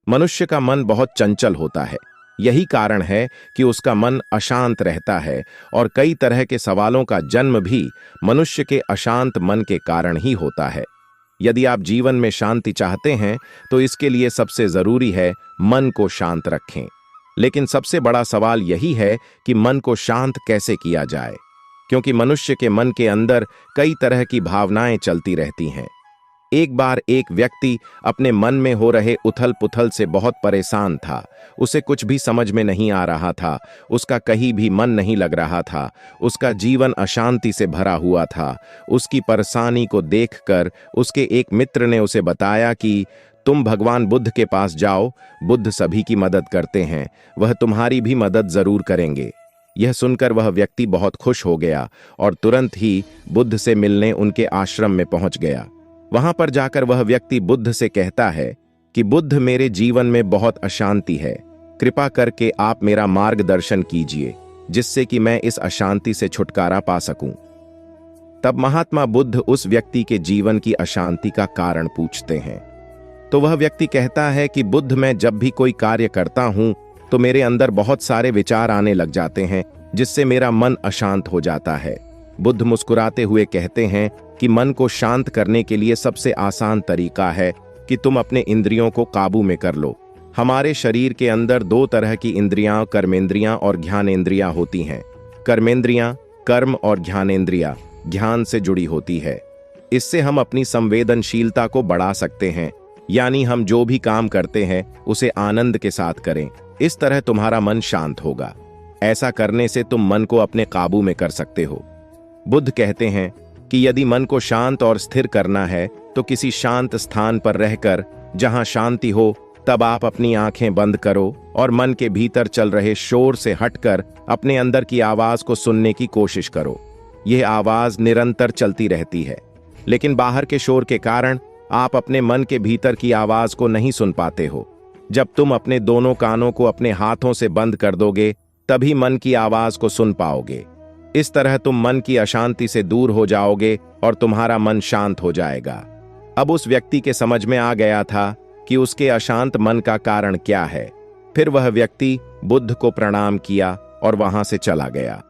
मनुष्य का मन बहुत चंचल होता है। यही कारण है कि उसका मन अशांत रहता है और कई तरह के सवालों का जन्म भी मनुष्य के अशांत मन के कारण ही होता है। यदि आप जीवन में शांति चाहते हैं तो इसके लिए सबसे जरूरी है मन को शांत रखें। लेकिन सबसे बड़ा सवाल यही है कि मन को शांत कैसे किया जाए, क्योंकि मनुष्य के मन के अंदर कई तरह की भावनाएं चलती रहती हैं। एक बार एक व्यक्ति अपने मन में हो रहे उथल पुथल से बहुत परेशान था। उसे कुछ भी समझ में नहीं आ रहा था, उसका कहीं भी मन नहीं लग रहा था, उसका जीवन अशांति से भरा हुआ था। उसकी परेशानी को देखकर उसके एक मित्र ने उसे बताया कि तुम भगवान बुद्ध के पास जाओ, बुद्ध सभी की मदद करते हैं, वह तुम्हारी भी मदद जरूर करेंगे। यह सुनकर वह व्यक्ति बहुत खुश हो गया और तुरंत ही बुद्ध से मिलने उनके आश्रम में पहुंच गया। वहां पर जाकर वह व्यक्ति बुद्ध से कहता है कि बुद्ध, मेरे जीवन में बहुत अशांति है, कृपा करके आप मेरा मार्गदर्शन कीजिए जिससे कि मैं इस अशांति से छुटकारा पा सकूं। तब महात्मा बुद्ध उस व्यक्ति के जीवन की अशांति का कारण पूछते हैं। तो वह व्यक्ति कहता है कि बुद्ध, मैं जब भी कोई कार्य करता हूं तो मेरे अंदर बहुत सारे विचार आने लग जाते हैं जिससे मेरा मन अशांत हो जाता है। बुद्ध मुस्कुराते हुए कहते हैं कि मन को शांत करने के लिए सबसे आसान तरीका है कि तुम अपने इंद्रियों को काबू में कर लो। हमारे शरीर के अंदर दो तरह की इंद्रियां, कर्मेंद्रियां और ज्ञानेंद्रियां होती हैं। कर्मेंद्रियां कर्म और ज्ञानेंद्रियां ज्ञान से जुड़ी होती है। इससे हम अपनी संवेदनशीलता को बढ़ा सकते हैं, यानी हम जो भी काम करते हैं उसे आनंद के साथ करें। इस तरह तुम्हारा मन शांत होगा। ऐसा करने से तुम मन को अपने काबू में कर सकते हो। बुद्ध कहते हैं कि यदि मन को शांत और स्थिर करना है तो किसी शांत स्थान पर रहकर जहां शांति हो तब आप अपनी आंखें बंद करो और मन के भीतर चल रहे शोर से हटकर अपने अंदर की आवाज को सुनने की कोशिश करो। यह आवाज निरंतर चलती रहती है, लेकिन बाहर के शोर के कारण आप अपने मन के भीतर की आवाज को नहीं सुन पाते हो। जब तुम अपने दोनों कानों को अपने हाथों से बंद कर दोगे तभी मन की आवाज को सुन पाओगे। इस तरह तुम मन की अशांति से दूर हो जाओगे और तुम्हारा मन शांत हो जाएगा। अब उस व्यक्ति के समझ में आ गया था कि उसके अशांत मन का कारण क्या है। फिर वह व्यक्ति बुद्ध को प्रणाम किया और वहां से चला गया।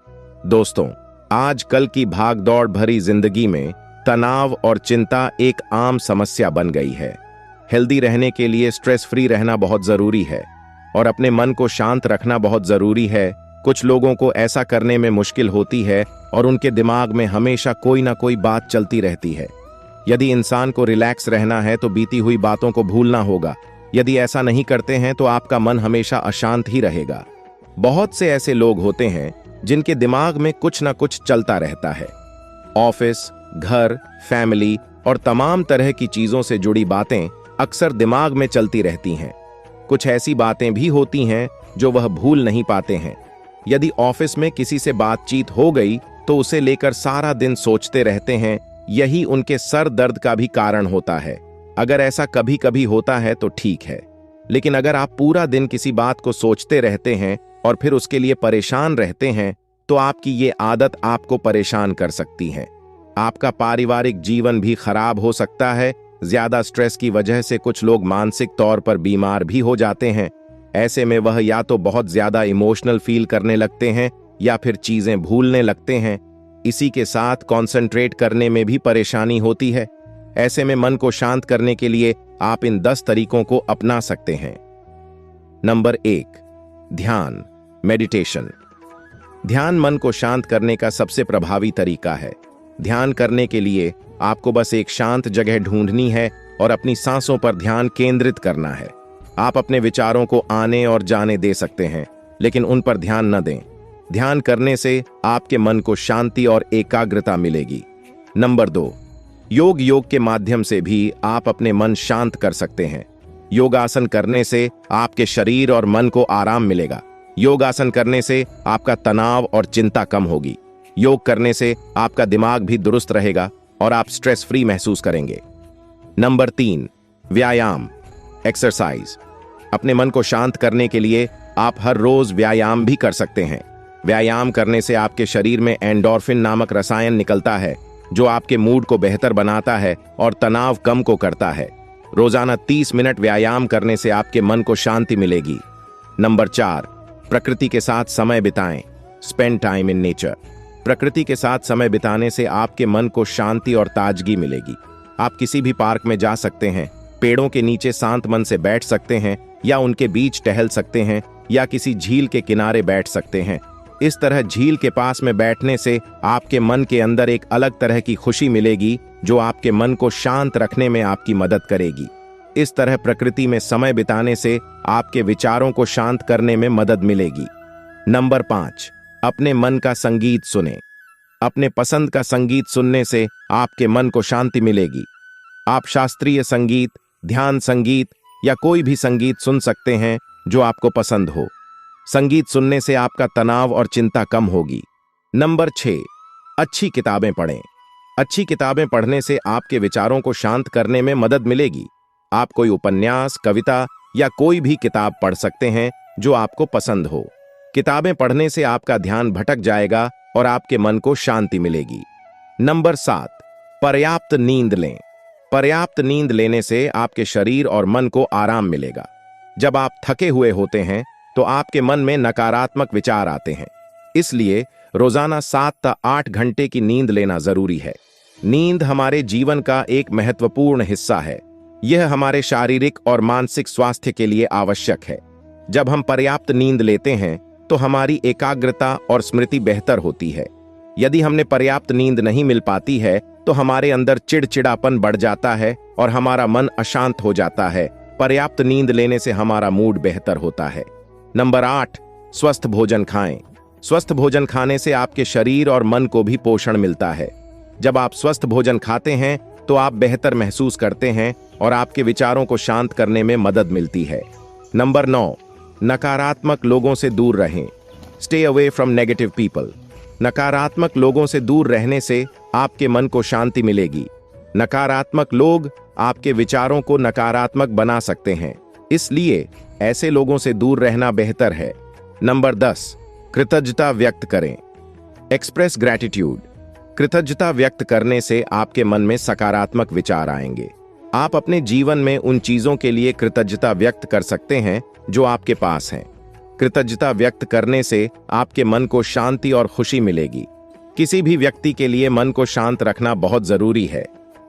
दोस्तों, आजकल की भागदौड़ भरी जिंदगी में तनाव और चिंता एक आम समस्या बन गई है। हेल्दी रहने के लिए स्ट्रेस फ्री रहना बहुत जरूरी है और अपने मन को शांत रखना बहुत जरूरी है। कुछ लोगों को ऐसा करने में मुश्किल होती है और उनके दिमाग में हमेशा कोई ना कोई बात चलती रहती है। यदि इंसान को रिलैक्स रहना है तो बीती हुई बातों को भूलना होगा। यदि ऐसा नहीं करते हैं तो आपका मन हमेशा अशांत ही रहेगा। बहुत से ऐसे लोग होते हैं जिनके दिमाग में कुछ ना कुछ चलता रहता है। ऑफिस, घर, फैमिली और तमाम तरह की चीजों से जुड़ी बातें अक्सर दिमाग में चलती रहती हैं। कुछ ऐसी बातें भी होती हैं जो वह भूल नहीं पाते हैं। यदि ऑफिस में किसी से बातचीत हो गई तो उसे लेकर सारा दिन सोचते रहते हैं। यही उनके सर दर्द का भी कारण होता है। अगर ऐसा कभी कभी होता है तो ठीक है, लेकिन अगर आप पूरा दिन किसी बात को सोचते रहते हैं और फिर उसके लिए परेशान रहते हैं तो आपकी ये आदत आपको परेशान कर सकती है। आपका पारिवारिक जीवन भी खराब हो सकता है। ज्यादा स्ट्रेस की वजह से कुछ लोग मानसिक तौर पर बीमार भी हो जाते हैं। ऐसे में वह या तो बहुत ज्यादा इमोशनल फील करने लगते हैं या फिर चीजें भूलने लगते हैं। इसी के साथ कंसंट्रेट करने में भी परेशानी होती है। ऐसे में मन को शांत करने के लिए आप इन 10 तरीकों को अपना सकते हैं। नंबर 1, ध्यान, मेडिटेशन। ध्यान मन को शांत करने का सबसे प्रभावी तरीका है। ध्यान करने के लिए आपको बस एक शांत जगह ढूंढनी है और अपनी सांसों पर ध्यान केंद्रित करना है। आप अपने विचारों को आने और जाने दे सकते हैं, लेकिन उन पर ध्यान न दें। ध्यान करने से आपके मन को शांति और एकाग्रता मिलेगी। नंबर 2, योग के माध्यम से भी आप अपने मन शांत कर सकते हैं। योगासन करने से आपके शरीर और मन को आराम मिलेगा। योगासन करने से आपका तनाव और चिंता कम होगी। योग करने से आपका दिमाग भी दुरुस्त रहेगा और आप स्ट्रेस फ्री महसूस करेंगे। नंबर 3, व्यायाम, एक्सरसाइज। अपने मन को शांत करने के लिए आप हर रोज व्यायाम भी कर सकते हैं। व्यायाम करने से आपके शरीर में एंडोर्फिन नामक रसायन निकलता है जो आपके मूड को बेहतर बनाता है और तनाव कम को करता है। रोजाना 30 मिनट व्यायाम करने से आपके मन को शांति मिलेगी। नंबर 4, प्रकृति के साथ समय बिताएं। Spend time in nature. प्रकृति के साथ समय बिताने से आपके मन को शांति और ताजगी मिलेगी। आप किसी भी पार्क में जा सकते हैं, पेड़ों के नीचे शांत मन से बैठ सकते हैं या उनके बीच टहल सकते हैं या किसी झील के किनारे बैठ सकते हैं। इस तरह झील के पास में बैठने से आपके मन के अंदर एक अलग तरह की खुशी मिलेगी जो आपके मन को शांत रखने में आपकी मदद करेगी। इस तरह प्रकृति में समय बिताने से आपके विचारों को शांत करने में मदद मिलेगी। नंबर 5, अपने मन का संगीत सुनें। अपने पसंद का संगीत सुनने से आपके मन को शांति मिलेगी। आप शास्त्रीय संगीत, ध्यान संगीत या कोई भी संगीत सुन सकते हैं जो आपको पसंद हो। संगीत सुनने से आपका तनाव और चिंता कम होगी। नंबर 6, अच्छी किताबें पढ़ें। अच्छी किताबें पढ़ने से आपके विचारों को शांत करने में मदद मिलेगी। आप कोई उपन्यास, कविता या कोई भी किताब पढ़ सकते हैं जो आपको पसंद हो। किताबें पढ़ने से आपका ध्यान भटक जाएगा और आपके मन को शांति मिलेगी। नंबर 7, पर्याप्त नींद लें। पर्याप्त नींद लेने से आपके शरीर और मन को आराम मिलेगा। जब आप थके हुए होते हैं तो आपके मन में नकारात्मक विचार आते हैं। इसलिए रोजाना 7 से 8 घंटे की नींद लेना जरूरी है। नींद हमारे जीवन का एक महत्वपूर्ण हिस्सा है। यह हमारे शारीरिक और मानसिक स्वास्थ्य के लिए आवश्यक है। जब हम पर्याप्त नींद लेते हैं तो हमारी एकाग्रता और स्मृति बेहतर होती है। यदि हमने पर्याप्त नींद नहीं मिल पाती है तो हमारे अंदर चिड़चिड़ापन बढ़ जाता है और हमारा मन अशांत हो जाता है। पर्याप्त नींद लेने से हमारा मूड बेहतर होता है। नंबर 8, स्वस्थ भोजन खाएं। स्वस्थ भोजन खाने से आपके शरीर और मन को भी पोषण मिलता है। जब आप स्वस्थ भोजन खाते हैं तो आप बेहतर महसूस करते हैं और आपके विचारों को शांत करने में मदद मिलती है। नंबर 9, नकारात्मक लोगों से दूर रहें। Stay away from negative people. नकारात्मक लोगों से दूर रहने से आपके मन को शांति मिलेगी। नकारात्मक लोग आपके विचारों को नकारात्मक बना सकते हैं, इसलिए ऐसे लोगों से दूर रहना बेहतर है। नंबर 10, कृतज्ञता व्यक्त करें। Express gratitude. कृतज्ञता व्यक्त करने से आपके मन में सकारात्मक विचार आएंगे। आप अपने जीवन में उन चीजों के लिए कृतज्ञता व्यक्त कर सकते हैं जो आपके पास हैं। कृतज्ञता व्यक्त करने से आपके मन को शांति और खुशी मिलेगी। किसी भी व्यक्ति के लिए मन को शांत रखना बहुत जरूरी है।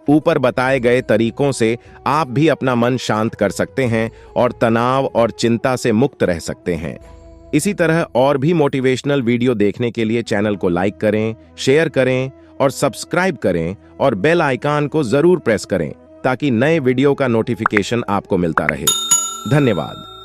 ऊपर बताए गए तरीकों से आप भी अपना मन शांत कर सकते हैं और तनाव और चिंता से मुक्त रह सकते हैं। इसी तरह और भी मोटिवेशनल वीडियो देखने के लिए चैनल को लाइक करें, शेयर करें और सब्सक्राइब करें और बेल आइकन को जरूर प्रेस करें ताकि नए वीडियो का नोटिफिकेशन आपको मिलता रहे। धन्यवाद।